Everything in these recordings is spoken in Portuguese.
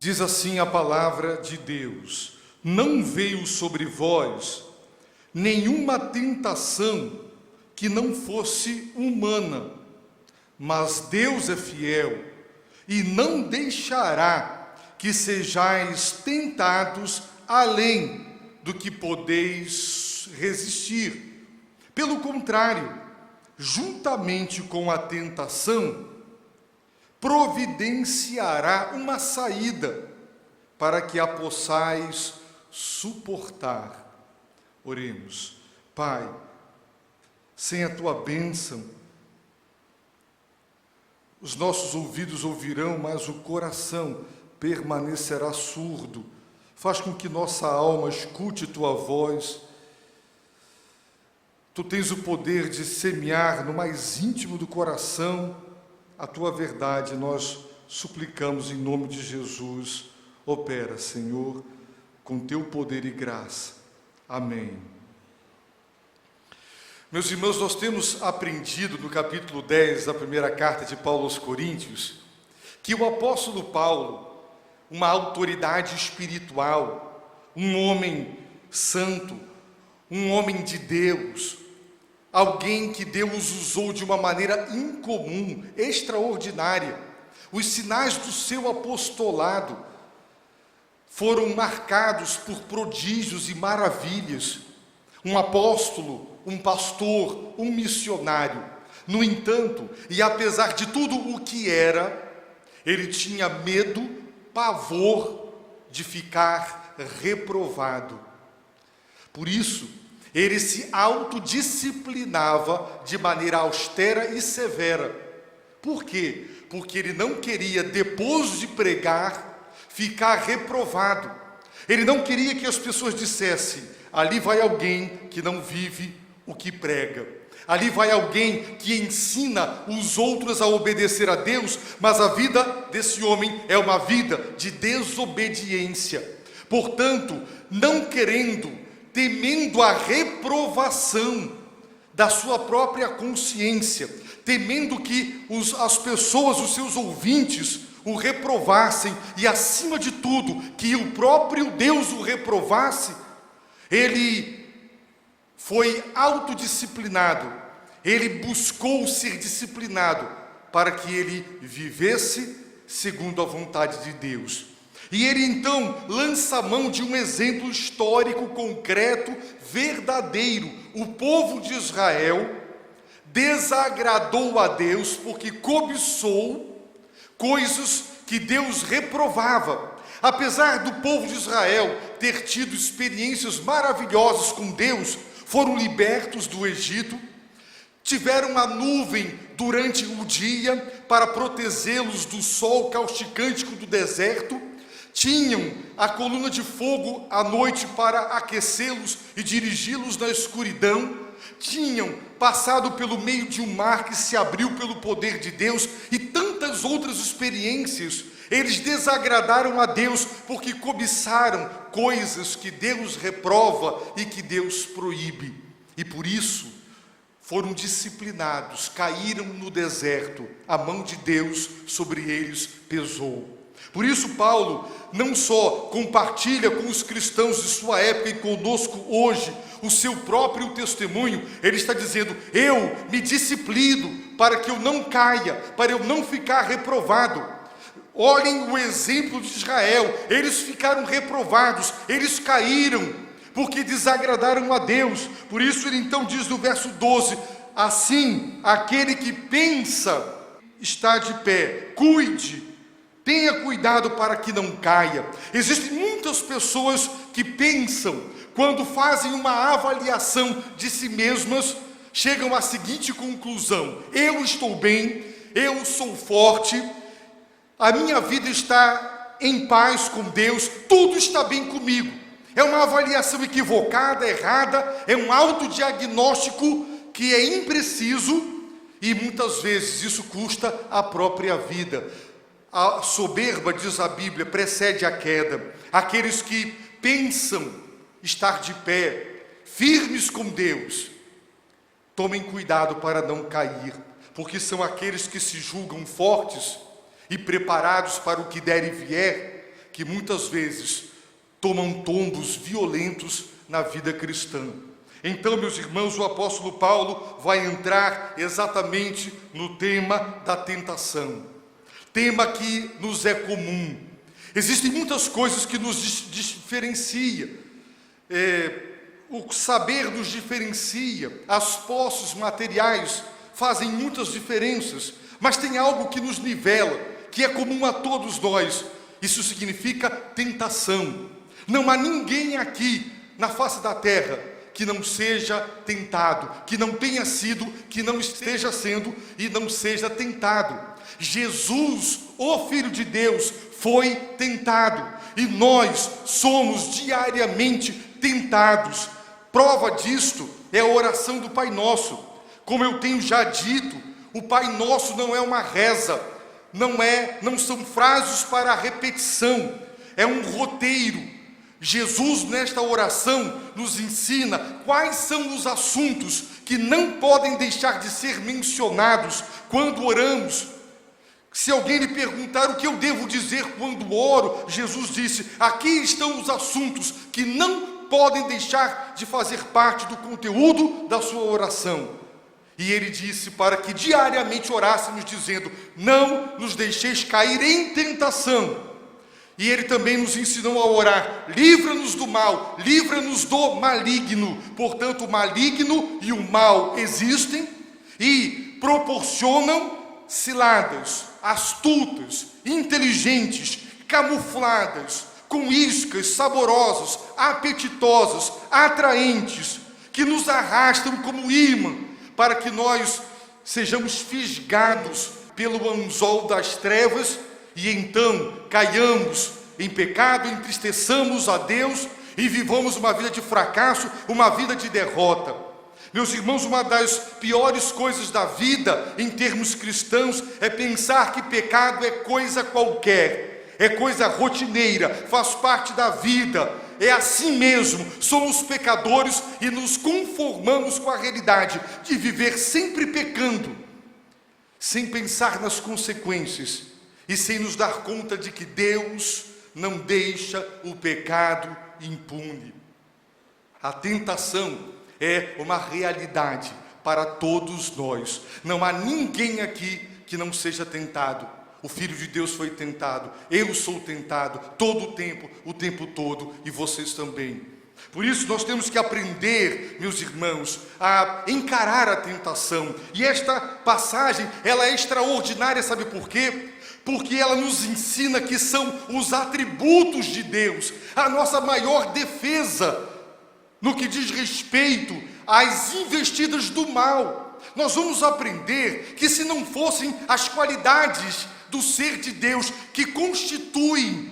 Diz assim a palavra de Deus: não veio sobre vós nenhuma tentação que não fosse humana, mas Deus é fiel e não deixará que sejais tentados além do que podeis resistir. Pelo contrário, juntamente com a tentação, providenciará uma saída para que a possais suportar. Oremos. Pai, sem a tua bênção, os nossos ouvidos ouvirão, mas o coração permanecerá surdo. Faz com que nossa alma escute tua voz. Tu tens o poder de semear no mais íntimo do coração a tua verdade. Nós suplicamos em nome de Jesus. Opera, Senhor, com teu poder e graça. Amém. Meus irmãos, nós temos aprendido no capítulo 10 da primeira carta de Paulo aos Coríntios, que o apóstolo Paulo, uma autoridade espiritual, um homem santo, um homem de Deus, alguém que Deus usou de uma maneira incomum, extraordinária. Os sinais do seu apostolado foram marcados por prodígios e maravilhas. Um apóstolo, um pastor, um missionário. No entanto, e apesar de tudo o que era, ele tinha medo, pavor de ficar reprovado. Por isso, ele se autodisciplinava de maneira austera e severa. Por quê? Porque ele não queria, depois de pregar, ficar reprovado. Ele não queria que as pessoas dissessem: ali vai alguém que não vive o que prega. Ali vai alguém que ensina os outros a obedecer a Deus, mas a vida desse homem é uma vida de desobediência. Portanto, não querendo, temendo a reprovação da sua própria consciência, temendo que as pessoas, os seus ouvintes, o reprovassem e, acima de tudo, que o próprio Deus o reprovasse, ele foi autodisciplinado, ele buscou ser disciplinado para que ele vivesse segundo a vontade de Deus. E ele então lança a mão de um exemplo histórico, concreto, verdadeiro. O povo de Israel desagradou a Deus porque cobiçou coisas que Deus reprovava. Apesar do povo de Israel ter tido experiências maravilhosas com Deus, foram libertos do Egito, tiveram a nuvem durante o dia para protegê-los do sol causticante do deserto, tinham a coluna de fogo à noite para aquecê-los e dirigi-los na escuridão, tinham passado pelo meio de um mar que se abriu pelo poder de Deus e tantas outras experiências. Eles desagradaram a Deus porque cobiçaram coisas que Deus reprova e que Deus proíbe. E por isso foram disciplinados, caíram no deserto, a mão de Deus sobre eles pesou. Por isso Paulo não só compartilha com os cristãos de sua época e conosco hoje o seu próprio testemunho, ele está dizendo: eu me disciplino para que eu não caia, para eu não ficar reprovado. Olhem o exemplo de Israel, eles ficaram reprovados, eles caíram, porque desagradaram a Deus. Por isso ele então diz no verso 12: assim, aquele que pensa está de pé, cuide, tenha cuidado para que não caia. Existem muitas pessoas que pensam, quando fazem uma avaliação de si mesmas, chegam à seguinte conclusão: eu estou bem, eu sou forte, a minha vida está em paz com Deus, tudo está bem comigo. É uma avaliação equivocada, errada, é um autodiagnóstico que é impreciso e muitas vezes isso custa a própria vida. A soberba, diz a Bíblia, precede a queda. Aqueles que pensam estar de pé, firmes com Deus, tomem cuidado para não cair, porque são aqueles que se julgam fortes e preparados para o que der e vier, que muitas vezes tomam tombos violentos na vida cristã. Então, meus irmãos, o apóstolo Paulo vai entrar exatamente no tema da tentação. Tema que nos é comum. Existem muitas coisas que nos diferenciam. O saber nos diferencia. As posses materiais fazem muitas diferenças. Mas tem algo que nos nivela, que é comum a todos nós. Isso significa tentação. Não há ninguém aqui na face da terra que não seja tentado, que não tenha sido, que não esteja sendo e não seja tentado. Jesus, o Filho de Deus, foi tentado e nós somos diariamente tentados. Prova disto é a oração do Pai Nosso. Como eu tenho já dito, o Pai Nosso não é uma reza, não são frases para repetição, é um roteiro. Jesus, nesta oração, nos ensina quais são os assuntos que não podem deixar de ser mencionados quando oramos. Se alguém lhe perguntar o que eu devo dizer quando oro, Jesus disse: aqui estão os assuntos que não podem deixar de fazer parte do conteúdo da sua oração. E ele disse para que diariamente orássemos dizendo: não nos deixeis cair em tentação. E ele também nos ensinou a orar: livra-nos do mal, livra-nos do maligno. Portanto, o maligno e o mal existem e proporcionam ciladas, astutas, inteligentes, camufladas, com iscas saborosas, apetitosas, atraentes, que nos arrastam como imã, para que nós sejamos fisgados pelo anzol das trevas e então caiamos em pecado, entristeçamos a Deus e vivamos uma vida de fracasso, uma vida de derrota. Meus irmãos, uma das piores coisas da vida em termos cristãos é pensar que pecado é coisa qualquer, é coisa rotineira, faz parte da vida, é assim mesmo, somos pecadores e nos conformamos com a realidade de viver sempre pecando, sem pensar nas consequências e sem nos dar conta de que Deus não deixa o pecado impune. A tentação é uma realidade para todos nós. Não há ninguém aqui que não seja tentado. O Filho de Deus foi tentado, eu sou tentado todo o tempo todo, e vocês também. Por isso nós temos que aprender, meus irmãos, a encarar a tentação. E esta passagem, ela é extraordinária, sabe por quê? Porque ela nos ensina que são os atributos de Deus, a nossa maior defesa no que diz respeito às investidas do mal. Nós vamos aprender que se não fossem as qualidades do ser de Deus que constituem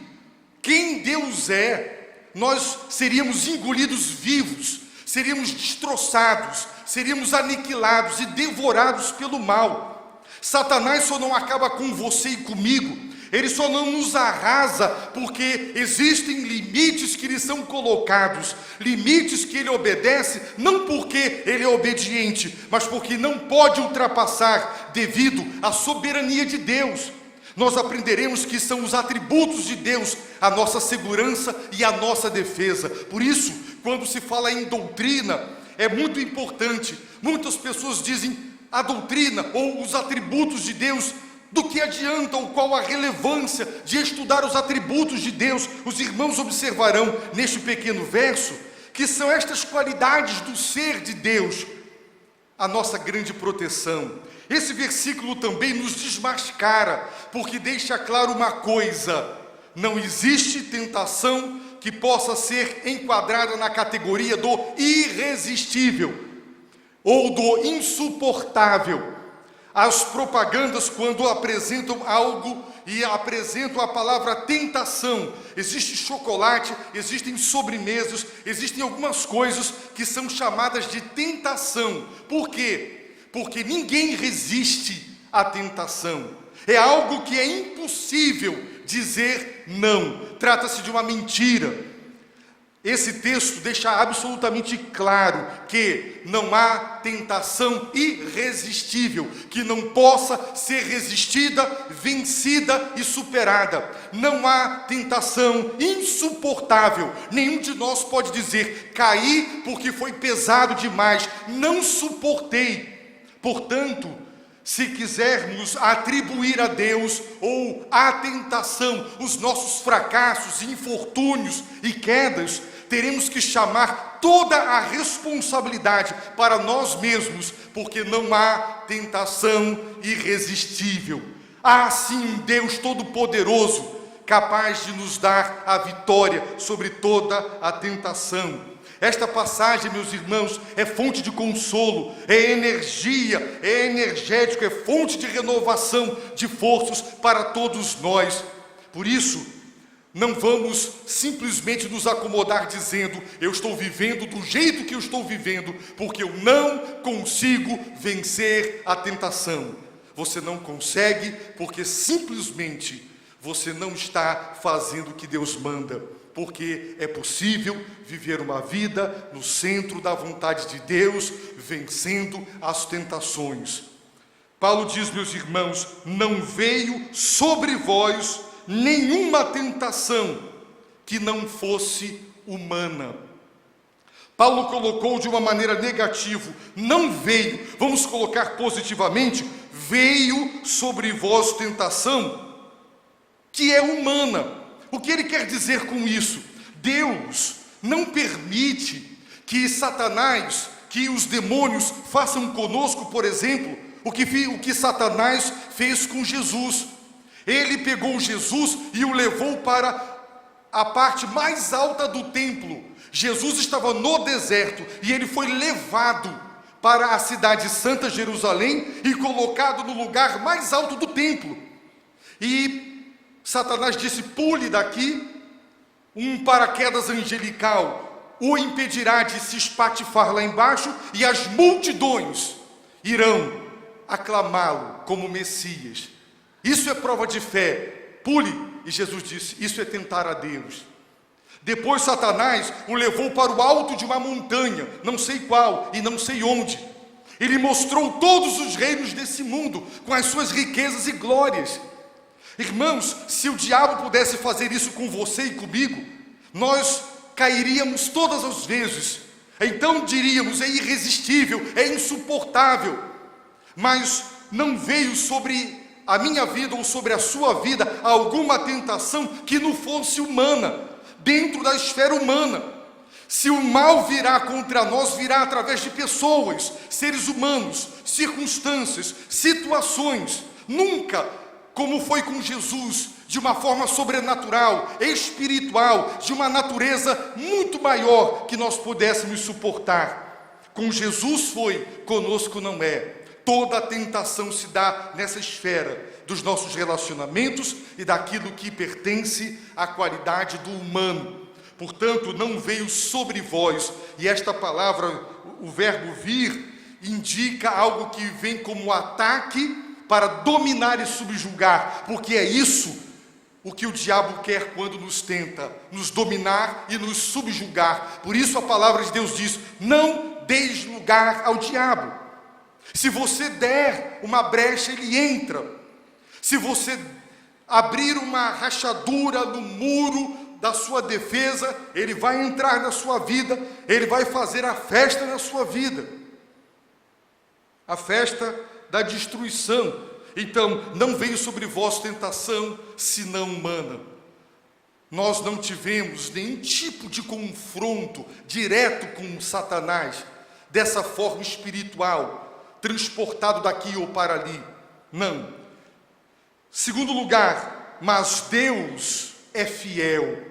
quem Deus é, nós seríamos engolidos vivos, seríamos destroçados, seríamos aniquilados e devorados pelo mal. Satanás só não acaba com você e comigo, ele só não nos arrasa porque existem limites que lhe são colocados, limites que ele obedece, não porque ele é obediente, mas porque não pode ultrapassar devido à soberania de Deus. Nós aprenderemos que são os atributos de Deus a nossa segurança e a nossa defesa. Por isso, quando se fala em doutrina, é muito importante. Muitas pessoas dizem a doutrina ou os atributos de Deus. Do que adianta ou qual a relevância de estudar os atributos de Deus? Os irmãos observarão neste pequeno verso que são estas qualidades do ser de Deus a nossa grande proteção. Esse versículo também nos desmascara, porque deixa claro uma coisa: não existe tentação que possa ser enquadrada na categoria do irresistível ou do insuportável. As propagandas, quando apresentam algo e apresentam a palavra tentação, existe chocolate, existem sobremesas, existem algumas coisas que são chamadas de tentação. Por quê? Porque ninguém resiste à tentação. É algo que é impossível dizer não. Trata-se de uma mentira. Esse texto deixa absolutamente claro que não há tentação irresistível, que não possa ser resistida, vencida e superada. Não há tentação insuportável. Nenhum de nós pode dizer, caí porque foi pesado demais, não suportei. Portanto, se quisermos atribuir a Deus ou à tentação os nossos fracassos, infortúnios e quedas, teremos que chamar toda a responsabilidade para nós mesmos, porque não há tentação irresistível. Há sim um Deus Todo-Poderoso, capaz de nos dar a vitória sobre toda a tentação. Esta passagem, meus irmãos, é fonte de consolo, é energia, é energético, é fonte de renovação de forças para todos nós. Por isso, não vamos simplesmente nos acomodar dizendo, eu estou vivendo do jeito que eu estou vivendo, porque eu não consigo vencer a tentação. Você não consegue porque simplesmente você não está fazendo o que Deus manda. Porque é possível viver uma vida no centro da vontade de Deus, vencendo as tentações. Paulo diz, meus irmãos, não veio sobre vós nenhuma tentação que não fosse humana. Paulo colocou de uma maneira negativa, não veio, vamos colocar positivamente, veio sobre vós tentação que é humana. O que ele quer dizer com isso? Deus não permite que Satanás, que os demônios façam conosco, por exemplo, o que Satanás fez com Jesus. Ele pegou Jesus e o levou para a parte mais alta do templo. Jesus estava no deserto e ele foi levado para a cidade santa Jerusalém e colocado no lugar mais alto do templo. E Satanás disse, pule daqui, um paraquedas angelical o impedirá de se espatifar lá embaixo e as multidões irão aclamá-lo como Messias. Isso é prova de fé, pule. E Jesus disse, isso é tentar a Deus. Depois Satanás o levou para o alto de uma montanha, não sei qual e não sei onde. Ele mostrou todos os reinos desse mundo, com as suas riquezas e glórias. Irmãos, se o diabo pudesse fazer isso com você e comigo, nós cairíamos todas as vezes. Então diríamos, é irresistível, é insuportável. Mas não veio sobre a minha vida ou sobre a sua vida alguma tentação que não fosse humana, dentro da esfera humana. Se o mal virá contra nós, virá através de pessoas, seres humanos, circunstâncias, situações. Nunca como foi com Jesus, de uma forma sobrenatural, espiritual, de uma natureza muito maior que nós pudéssemos suportar. Com Jesus foi, conosco não é. Toda a tentação se dá nessa esfera dos nossos relacionamentos e daquilo que pertence à qualidade do humano. Portanto, não veio sobre vós, e esta palavra, o verbo vir, indica algo que vem como ataque para dominar e subjugar, porque é isso o que o diabo quer quando nos tenta, nos dominar e nos subjugar. Por isso a palavra de Deus diz, não deis lugar ao diabo. Se você der uma brecha, ele entra. Se você abrir uma rachadura no muro da sua defesa, ele vai entrar na sua vida, ele vai fazer a festa na sua vida. A festa da destruição. Então, não veio sobre vós tentação, senão humana. Nós não tivemos nenhum tipo de confronto direto com Satanás, dessa forma espiritual, transportado daqui ou para ali. Não. Segundo lugar, mas Deus é fiel.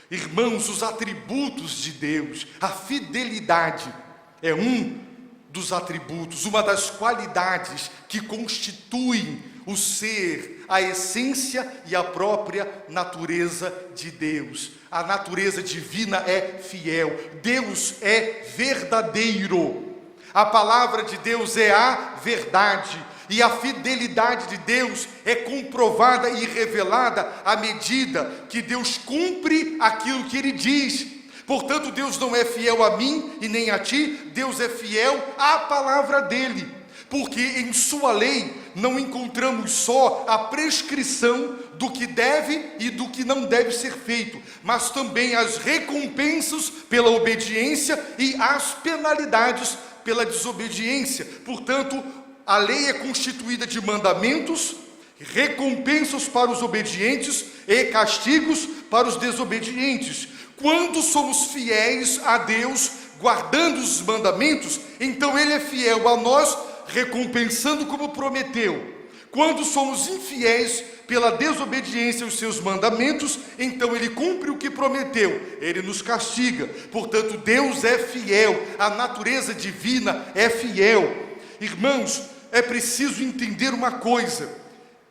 Irmãos, os atributos de Deus, a fidelidade é um dos atributos, uma das qualidades que constituem o ser, a essência e a própria natureza de Deus. A natureza divina é fiel, Deus é verdadeiro. A palavra de Deus é a verdade, e a fidelidade de Deus é comprovada e revelada à medida que Deus cumpre aquilo que Ele diz. Portanto, Deus não é fiel a mim e nem a ti, Deus é fiel à palavra dele. Porque em sua lei não encontramos só a prescrição do que deve e do que não deve ser feito, mas também as recompensas pela obediência e as penalidades pela desobediência. Portanto, a lei é constituída de mandamentos, recompensas para os obedientes e castigos para os desobedientes. Quando somos fiéis a Deus, guardando os mandamentos, então Ele é fiel a nós, recompensando como prometeu. Quando somos infiéis pela desobediência aos seus mandamentos, então Ele cumpre o que prometeu, Ele nos castiga. Portanto, Deus é fiel, a natureza divina é fiel. Irmãos, é preciso entender uma coisa: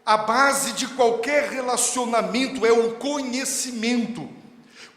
a base de qualquer relacionamento é o conhecimento.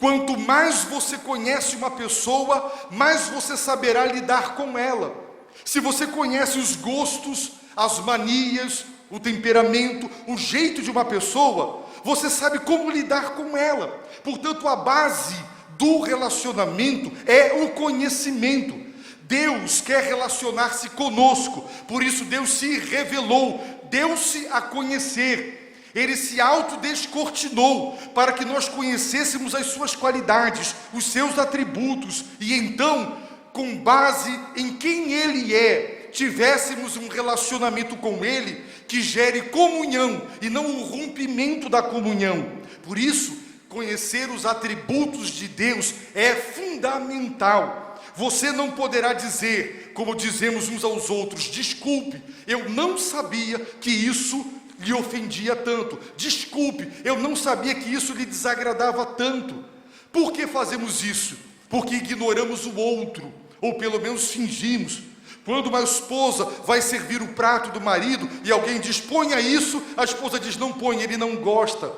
Quanto mais você conhece uma pessoa, mais você saberá lidar com ela. Se você conhece os gostos, as manias, o temperamento, o jeito de uma pessoa, você sabe como lidar com ela. Portanto, a base do relacionamento é o conhecimento. Deus quer relacionar-se conosco, por isso Deus se revelou, deu-se a conhecer. Ele se autodescortinou para que nós conhecêssemos as suas qualidades, os seus atributos, e então, com base em quem Ele é, tivéssemos um relacionamento com Ele que gere comunhão e não o rompimento da comunhão. Por isso, conhecer os atributos de Deus é fundamental. Você não poderá dizer, como dizemos uns aos outros: desculpe, eu não sabia que isso lhe ofendia tanto. Desculpe, eu não sabia que isso lhe desagradava tanto. Por que fazemos isso? Porque ignoramos o outro, ou pelo menos fingimos. Quando uma esposa vai servir o prato do marido e alguém diz: ponha isso, a esposa diz: não põe, ele não gosta.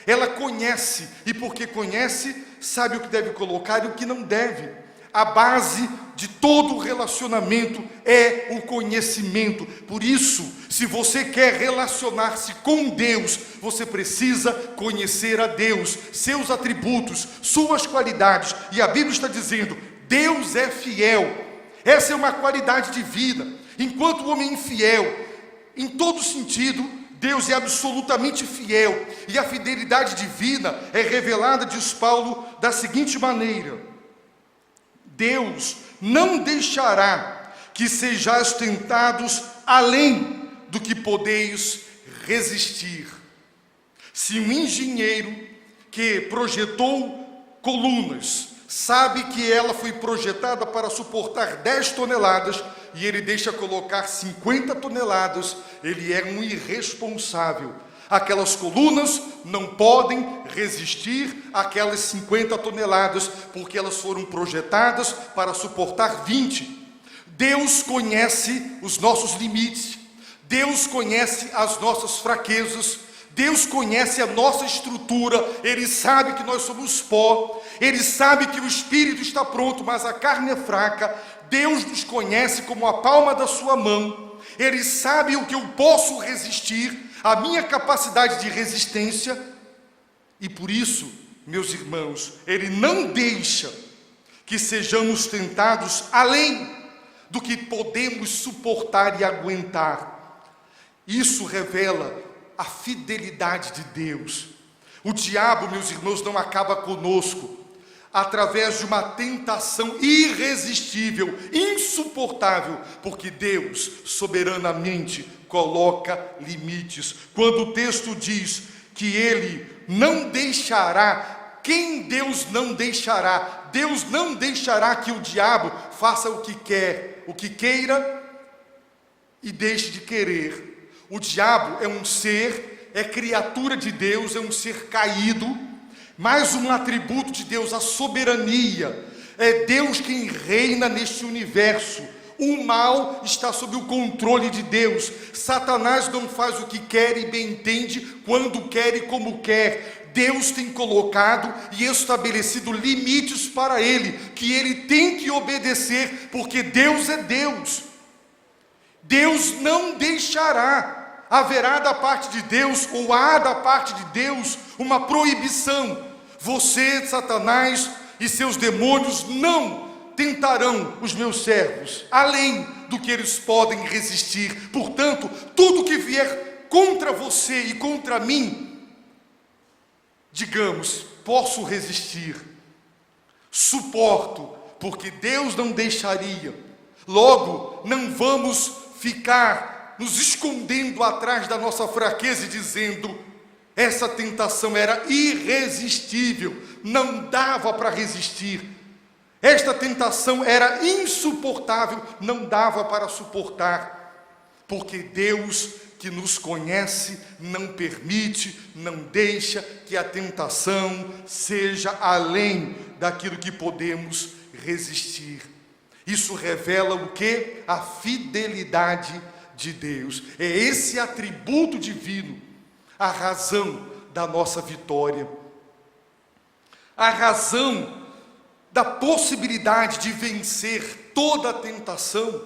Ela conhece, e porque conhece, sabe o que deve colocar e o que não deve. A base de todo relacionamento é o conhecimento. Por isso, se você quer relacionar-se com Deus, você precisa conhecer a Deus, seus atributos, suas qualidades. E a Bíblia está dizendo: Deus é fiel. Essa é uma qualidade de vida. Enquanto o homem é infiel, em todo sentido, Deus é absolutamente fiel. E a fidelidade divina é revelada, diz Paulo, da seguinte maneira: Deus não deixará que sejais tentados além do que podeis resistir. Se um engenheiro que projetou colunas sabe que ela foi projetada para suportar 10 toneladas e ele deixa colocar 50 toneladas, ele é um irresponsável. Aquelas colunas não podem resistir àquelas 50 toneladas, porque elas foram projetadas para suportar 20. Deus conhece os nossos limites, Deus conhece as nossas fraquezas, Deus conhece a nossa estrutura. Ele sabe que nós somos pó, Ele sabe que o espírito está pronto, mas a carne é fraca. Deus nos conhece como a palma da sua mão. Ele sabe o que eu posso resistir, a minha capacidade de resistência, e por isso, meus irmãos, Ele não deixa que sejamos tentados além do que podemos suportar e aguentar. Isso revela a fidelidade de Deus. O diabo, meus irmãos, não acaba conosco através de uma tentação irresistível, insuportável, porque Deus soberanamente coloca limites. Quando o texto diz que Ele não deixará, quem Deus não deixará? Deus não deixará que o diabo faça o que quer, o que queira e deixe de querer. O diabo é um ser, é criatura de Deus, é um ser caído. Mais um atributo de Deus, a soberania. É Deus quem reina neste universo. O mal está sob o controle de Deus. Satanás não faz o que quer e bem entende, quando quer e como quer. Deus tem colocado e estabelecido limites para ele, que ele tem que obedecer, porque Deus é Deus. Deus não deixará. Haverá da parte de Deus, ou há da parte de Deus, uma proibição. Você, Satanás, e seus demônios não tentarão os meus servos, além do que eles podem resistir. Portanto, tudo que vier contra você e contra mim, digamos, posso resistir, suporto, porque Deus não deixaria. Logo, não vamos ficar nos escondendo atrás da nossa fraqueza e dizendo: essa tentação era irresistível, não dava para resistir. Esta tentação era insuportável, não dava para suportar. Porque Deus, que nos conhece, não permite, não deixa que a tentação seja além daquilo que podemos resistir. Isso revela o quê? A fidelidade de Deus. É esse atributo divino a razão da nossa vitória, a razão da possibilidade de vencer toda a tentação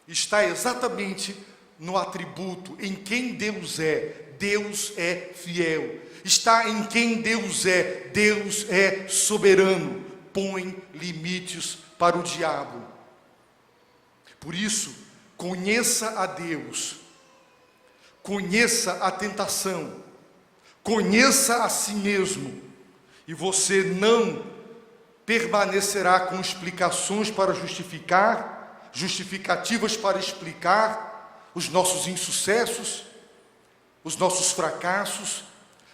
está exatamente no atributo em quem Deus é. Deus é fiel. Está em quem Deus é soberano. Põe limites para o diabo. Por isso, conheça a Deus, conheça a tentação, conheça a si mesmo, e você não permanecerá com explicações para justificar, justificativas para explicar os nossos insucessos, os nossos fracassos.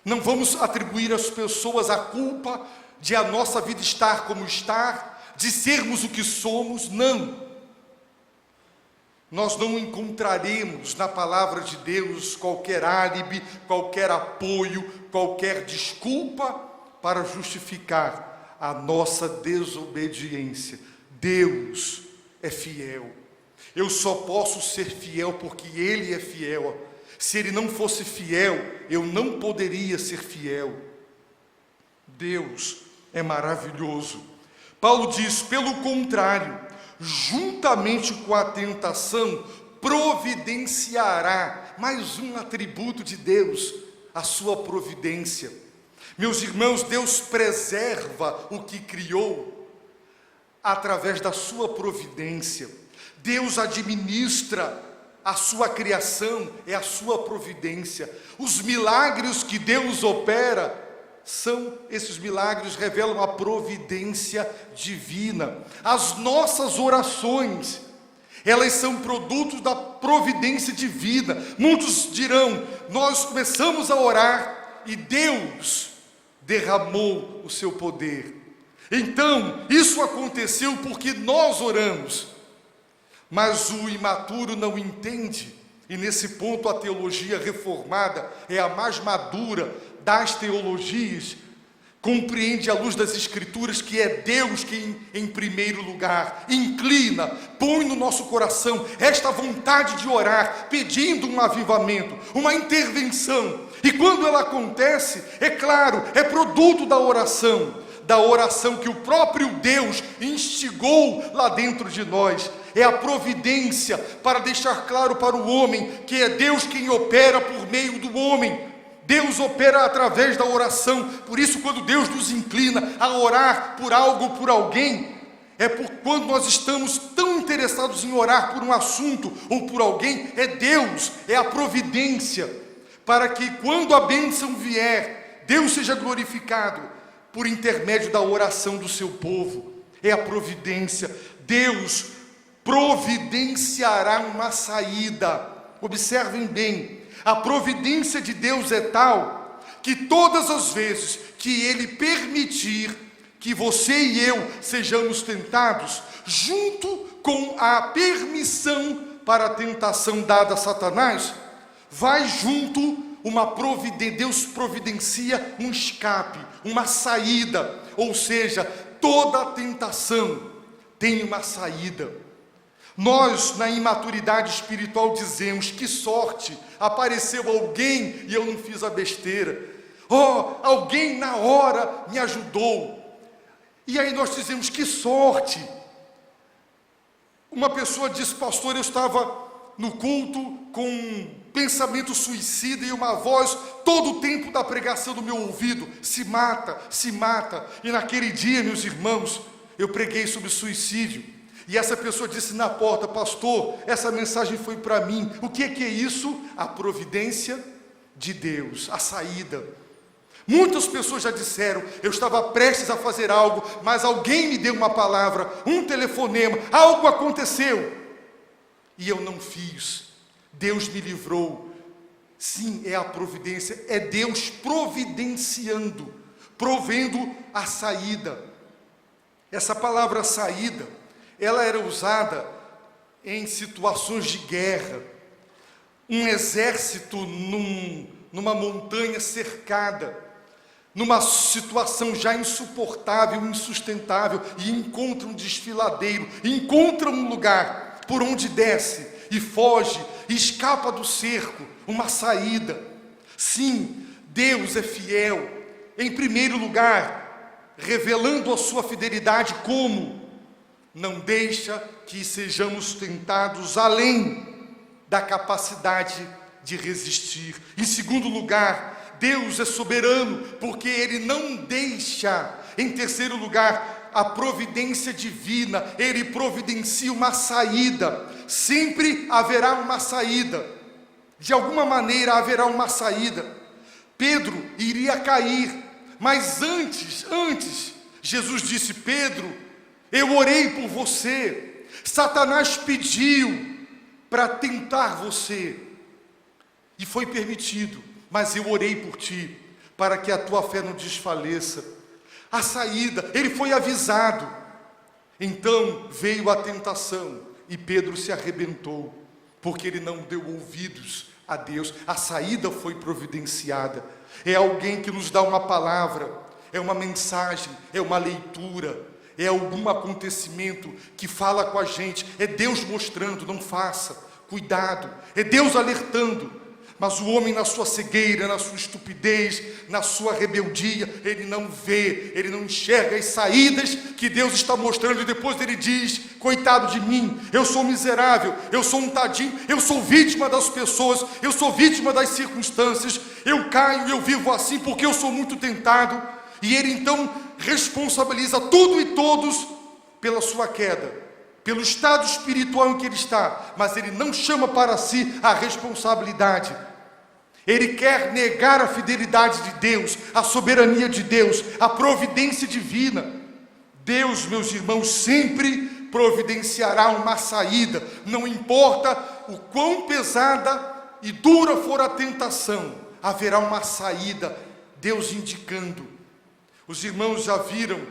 Não vamos atribuir às pessoas a culpa de a nossa vida estar como está, de sermos o que somos. Não. Nós não encontraremos na palavra de Deus qualquer álibi, qualquer apoio, qualquer desculpa para justificar a nossa desobediência. Deus é fiel. Eu só posso ser fiel porque Ele é fiel. Se Ele não fosse fiel, eu não poderia ser fiel. Deus é maravilhoso. Paulo diz: pelo contrário, juntamente com a tentação, providenciará. Mais um atributo de Deus, a sua providência. Meus irmãos, Deus preserva o que criou através da sua providência. Deus administra a sua criação, é a sua providência. Os milagres que Deus opera, esses milagres revelam a providência divina. As nossas orações, elas são produtos da providência divina. Muitos dirão: nós começamos a orar e Deus derramou o seu poder. Então, isso aconteceu porque nós oramos. Mas o imaturo não entende, e nesse ponto a teologia reformada é a mais madura das teologias, compreende à luz das Escrituras que é Deus quem, em primeiro lugar, inclina, põe no nosso coração esta vontade de orar, pedindo um avivamento, uma intervenção. E quando ela acontece, é claro, é produto da oração que o próprio Deus instigou lá dentro de nós. É a providência para deixar claro para o homem que é Deus quem opera por meio do homem. Deus opera através da oração. Por isso, quando Deus nos inclina a orar por algo, por alguém, é por quando nós estamos tão interessados em orar por um assunto ou por alguém, é Deus, é a providência, para que quando a bênção vier, Deus seja glorificado por intermédio da oração do seu povo. É a providência. Deus providenciará uma saída. Observem bem, a providência de Deus é tal que todas as vezes que Ele permitir que você e eu sejamos tentados, junto com a permissão para a tentação dada a Satanás, vai junto Deus providencia um escape, uma saída. Ou seja, toda tentação tem uma saída. Nós, na imaturidade espiritual, dizemos: que sorte, apareceu alguém e eu não fiz a besteira. Oh, alguém na hora me ajudou. E aí nós dizemos: que sorte. Uma pessoa disse: pastor, eu estava no culto com pensamento suicida e uma voz todo o tempo da pregação do meu ouvido: se mata, se mata. E naquele dia, meus irmãos, eu preguei sobre suicídio, e essa pessoa disse na porta: pastor, essa mensagem foi para mim. O que é isso? A providência de Deus, a saída. Muitas pessoas já disseram: eu estava prestes a fazer algo, mas alguém me deu uma palavra, um telefonema, algo aconteceu, e eu não fiz. Deus me livrou. Sim, é a providência, é Deus providenciando, provendo a saída. Essa palavra saída, ela era usada em situações de guerra. Um exército numa montanha cercada, numa situação já insuportável, insustentável, e encontra um desfiladeiro, encontra um lugar por onde desce e foge, e escapa do cerco, uma saída. Sim, Deus é fiel, em primeiro lugar, revelando a sua fidelidade como? Não deixa que sejamos tentados além da capacidade de resistir. Em segundo lugar, Deus é soberano, porque Ele não deixa. Em terceiro lugar, a providência divina, Ele providencia uma saída. Sempre haverá uma saída, de alguma maneira haverá uma saída. Pedro iria cair, mas antes, Jesus disse: Pedro, eu orei por você. Satanás pediu para tentar você, e foi permitido, mas eu orei por ti, para que a tua fé não desfaleça. A saída, ele foi avisado. Então veio a tentação, e Pedro se arrebentou, porque ele não deu ouvidos a Deus. A saída foi providenciada. É alguém que nos dá uma palavra, é uma mensagem, é uma leitura, é algum acontecimento que fala com a gente. É Deus mostrando: não faça, cuidado. É Deus alertando. Mas o homem, na sua cegueira, na sua estupidez, na sua rebeldia, ele não vê, ele não enxerga as saídas que Deus está mostrando, e depois ele diz: coitado de mim, eu sou miserável, eu sou um tadinho, eu sou vítima das pessoas, eu sou vítima das circunstâncias, eu caio e eu vivo assim porque eu sou muito tentado. E ele então responsabiliza tudo e todos pela sua queda, pelo estado espiritual em que ele está, mas ele não chama para si a responsabilidade. Ele quer negar a fidelidade de Deus, a soberania de Deus, a providência divina. Deus, meus irmãos, sempre providenciará uma saída, não importa o quão pesada e dura for a tentação, haverá uma saída, Deus indicando. Os irmãos já viram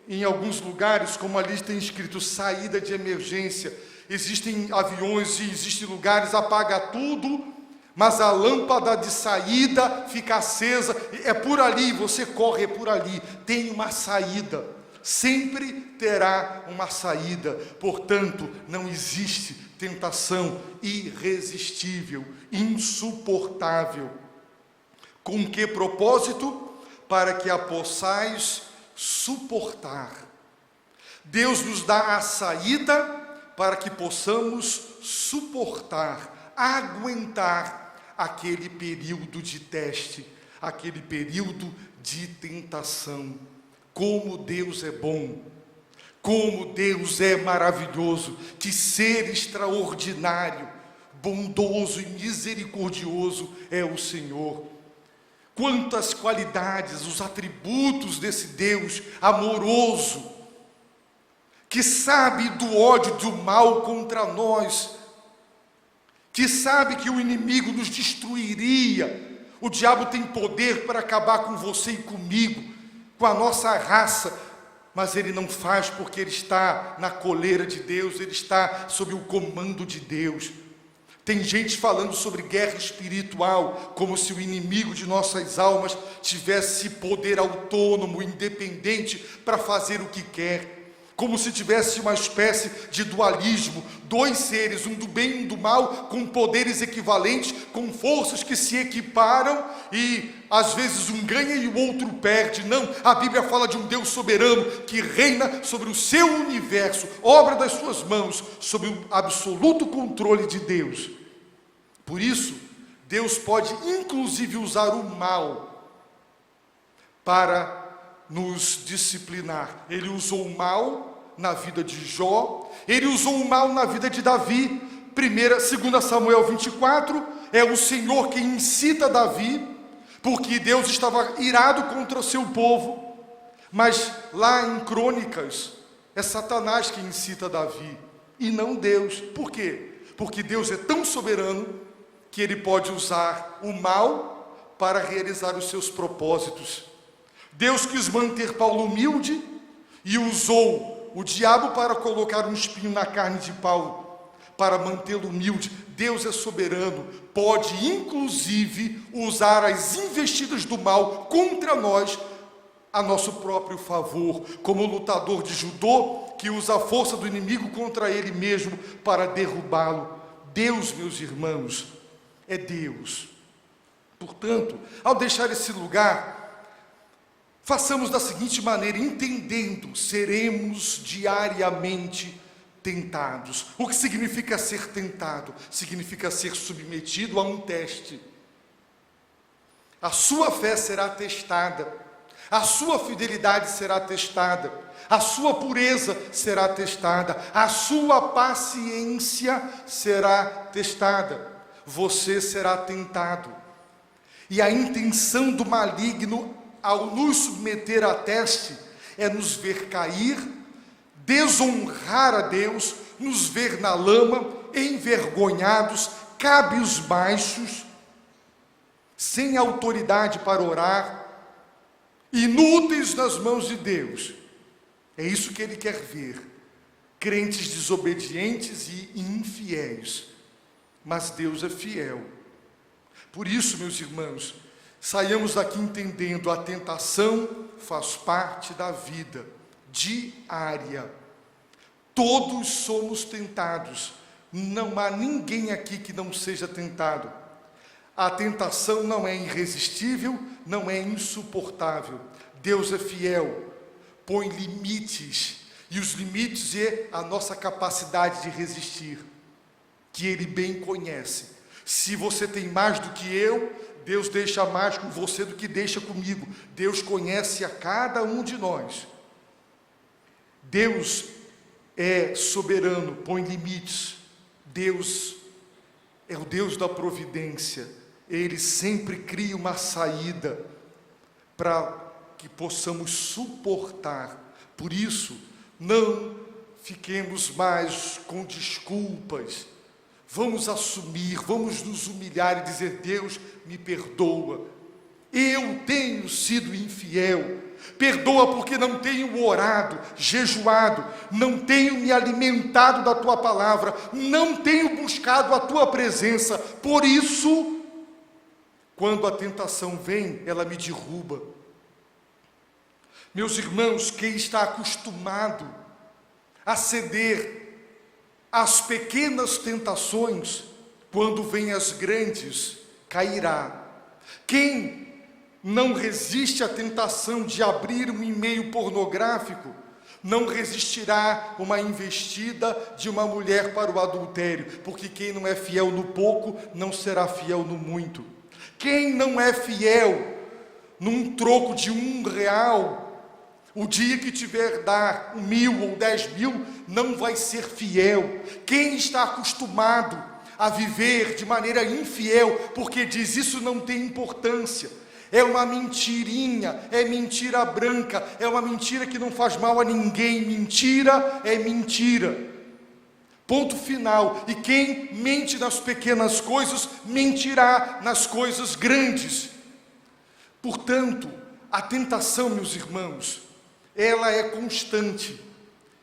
em alguns lugares, como ali tem escrito saída de emergência. Existem aviões e existem lugares, apaga tudo, mas a lâmpada de saída fica acesa, é por ali, você corre, é por ali, tem uma saída, sempre terá uma saída. Portanto, não existe tentação irresistível, insuportável. Com que propósito? Para que a possais suportar. Deus nos dá a saída para que possamos suportar, aguentar aquele período de teste, aquele período de tentação. Como Deus é bom, como Deus é maravilhoso, que ser extraordinário, bondoso e misericordioso é o Senhor. Quantas qualidades, os atributos desse Deus amoroso, que sabe do ódio, do mal contra nós, que sabe que o inimigo nos destruiria. O diabo tem poder para acabar com você e comigo, com a nossa raça, mas ele não faz, porque ele está na coleira de Deus, ele está sob o comando de Deus. Tem gente falando sobre guerra espiritual, como se o inimigo de nossas almas tivesse poder autônomo, independente, para fazer o que quer. Como se tivesse uma espécie de dualismo, dois seres, um do bem e um do mal, com poderes equivalentes, com forças que se equiparam, e às vezes um ganha e o outro perde. Não, a Bíblia fala de um Deus soberano, que reina sobre o seu universo, obra das suas mãos, sob o absoluto controle de Deus. Por isso, Deus pode inclusive usar o mal para nos disciplinar. Ele usou o mal na vida de Jó, ele usou o mal na vida de Davi. 2 Samuel 24, é o Senhor quem incita Davi, porque Deus estava irado contra o seu povo. Mas lá em Crônicas, é Satanás quem incita Davi, e não Deus. Por quê? Porque Deus é tão soberano, que Ele pode usar o mal para realizar os seus propósitos. Deus quis manter Paulo humilde, e usou o diabo para colocar um espinho na carne de Paulo, para mantê-lo humilde. Deus é soberano, pode inclusive usar as investidas do mal contra nós, a nosso próprio favor, como o lutador de judô, que usa a força do inimigo contra ele mesmo, para derrubá-lo. Deus, meus irmãos, é Deus. Portanto, ao deixar esse lugar, façamos da seguinte maneira, entendendo, seremos diariamente tentados. O que significa ser tentado? Significa ser submetido a um teste. A sua fé será testada, a sua fidelidade será testada, a sua pureza será testada, a sua paciência será testada. Você será tentado. E a intenção do maligno, ao nos submeter a teste, é nos ver cair, desonrar a Deus, nos ver na lama, envergonhados, cabisbaixos, sem autoridade para orar, inúteis nas mãos de Deus. É isso que Ele quer ver, crentes desobedientes e infiéis. Mas Deus é fiel. Por isso, meus irmãos, saiamos daqui entendendo, a tentação faz parte da vida diária. Todos somos tentados. Não há ninguém aqui que não seja tentado. A tentação não é irresistível, não é insuportável. Deus é fiel, põe limites, e os limites é a nossa capacidade de resistir, que Ele bem conhece. Se você tem mais do que eu, Deus deixa mais com você do que deixa comigo. Deus conhece a cada um de nós. Deus é soberano, põe limites. Deus é o Deus da providência. Ele sempre cria uma saída para que possamos suportar. Por isso, não fiquemos mais com desculpas. Vamos assumir, vamos nos humilhar e dizer: Deus, me perdoa. Eu tenho sido infiel. Perdoa porque não tenho orado, jejuado, não tenho me alimentado da Tua palavra, não tenho buscado a Tua presença. Por isso, quando a tentação vem, ela me derruba. Meus irmãos, quem está acostumado a ceder às pequenas tentações, quando vêm as grandes, cairá. Quem não resiste à tentação de abrir um e-mail pornográfico, não resistirá uma investida de uma mulher para o adultério, porque quem não é fiel no pouco, não será fiel no muito. Quem não é fiel num troco de R$1, o dia que tiver dar 1.000 ou 10.000, não vai ser fiel. Quem está acostumado a viver de maneira infiel, porque diz: isso não tem importância, é uma mentirinha, é mentira branca, é uma mentira que não faz mal a ninguém. Mentira é mentira, ponto final. E quem mente nas pequenas coisas, mentirá nas coisas grandes. Portanto, a tentação, meus irmãos, ela é constante,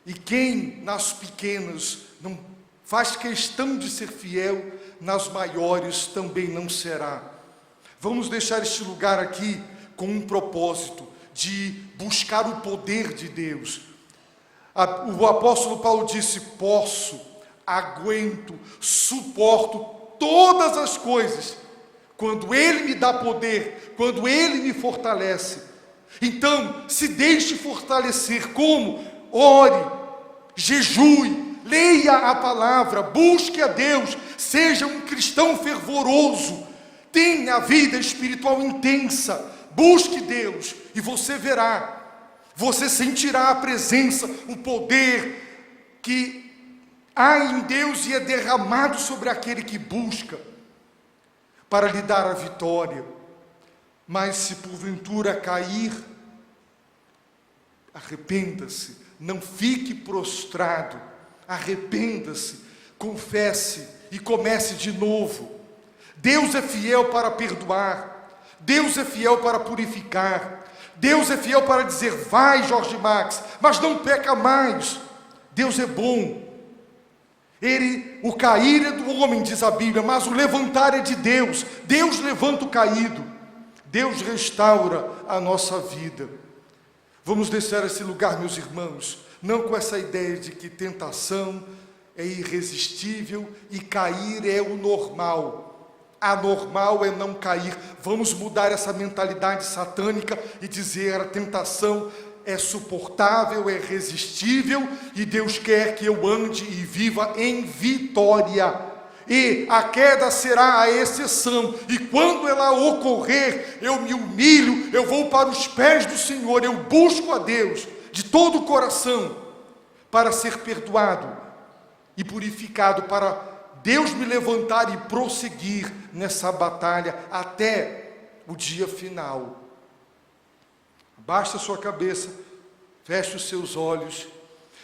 e quem nas pequenas não faz questão de ser fiel, nas maiores também não será. Vamos deixar este lugar aqui com um propósito de buscar o poder de Deus. O apóstolo Paulo disse: posso, aguento, suporto todas as coisas, quando Ele me dá poder, quando Ele me fortalece. Então, se deixe fortalecer. Como? Ore, jejue, leia a palavra, busque a Deus, seja um cristão fervoroso, tenha a vida espiritual intensa, busque Deus, e você verá, você sentirá a presença, o poder que há em Deus e é derramado sobre aquele que busca, para lhe dar a vitória. Mas se porventura cair, arrependa-se, não fique prostrado, arrependa-se, confesse e comece de novo. Deus é fiel para perdoar, Deus é fiel para purificar, Deus é fiel para dizer, vai Jorge Max, mas não peca mais. Deus é bom. O cair é do homem, diz a Bíblia, mas o levantar é de Deus. Deus levanta o caído, Deus restaura a nossa vida. Vamos deixar esse lugar, meus irmãos, não com essa ideia de que tentação é irresistível e cair é o normal. Anormal é não cair. Vamos mudar essa mentalidade satânica e dizer a tentação é suportável, é resistível e Deus quer que eu ande e viva em vitória. E a queda será a exceção, e quando ela ocorrer, eu me humilho, eu vou para os pés do Senhor, eu busco a Deus de todo o coração, para ser perdoado e purificado, para Deus me levantar e prosseguir nessa batalha até o dia final. Abaixe a sua cabeça, feche os seus olhos.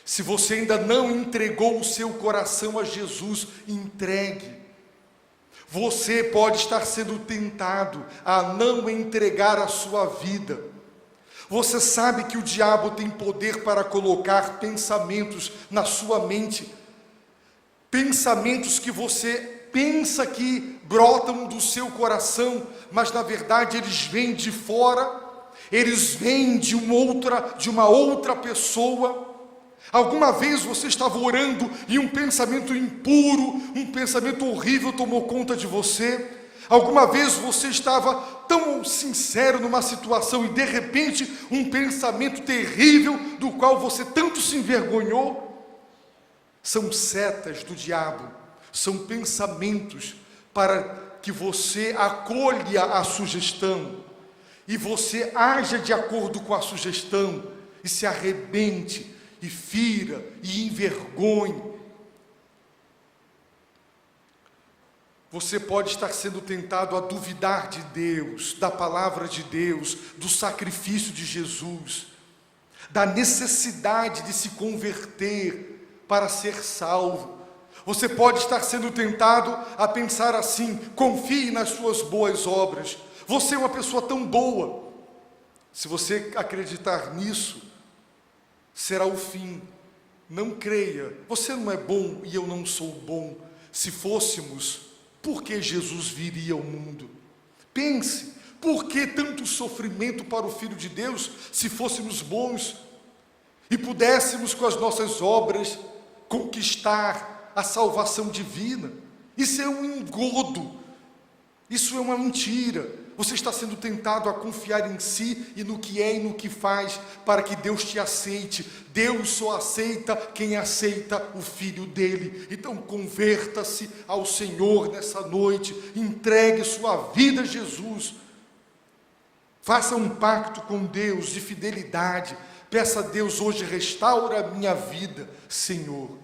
Se você ainda não entregou o seu coração a Jesus, entregue. Você pode estar sendo tentado a não entregar a sua vida. Você sabe que o diabo tem poder para colocar pensamentos na sua mente, pensamentos que você pensa que brotam do seu coração, mas na verdade eles vêm de fora, eles vêm de uma outra pessoa. Alguma vez você estava orando e um pensamento impuro, um pensamento horrível tomou conta de você? Alguma vez você estava tão sincero numa situação e de repente um pensamento terrível do qual você tanto se envergonhou? São setas do diabo, são pensamentos para que você acolha a sugestão e você haja de acordo com a sugestão e se arrebente e fira e envergonhe. Você pode estar sendo tentado a duvidar de Deus, da palavra de Deus, do sacrifício de Jesus, da necessidade de se converter para ser salvo. Você pode estar sendo tentado a pensar assim: confie nas suas boas obras, você é uma pessoa tão boa. Se você acreditar nisso, será o fim. Não creia, você não é bom e eu não sou bom. Se fôssemos, por que Jesus viria ao mundo? Pense, por que tanto sofrimento para o Filho de Deus, se fôssemos bons e pudéssemos com as nossas obras conquistar a salvação divina? Isso é um engodo, isso é uma mentira. Você está sendo tentado a confiar em si e no que é e no que faz, para que Deus te aceite. Deus só aceita quem aceita o Filho dele. Então converta-se ao Senhor nessa noite, entregue sua vida a Jesus, faça um pacto com Deus de fidelidade, peça a Deus hoje: restaura a minha vida, Senhor.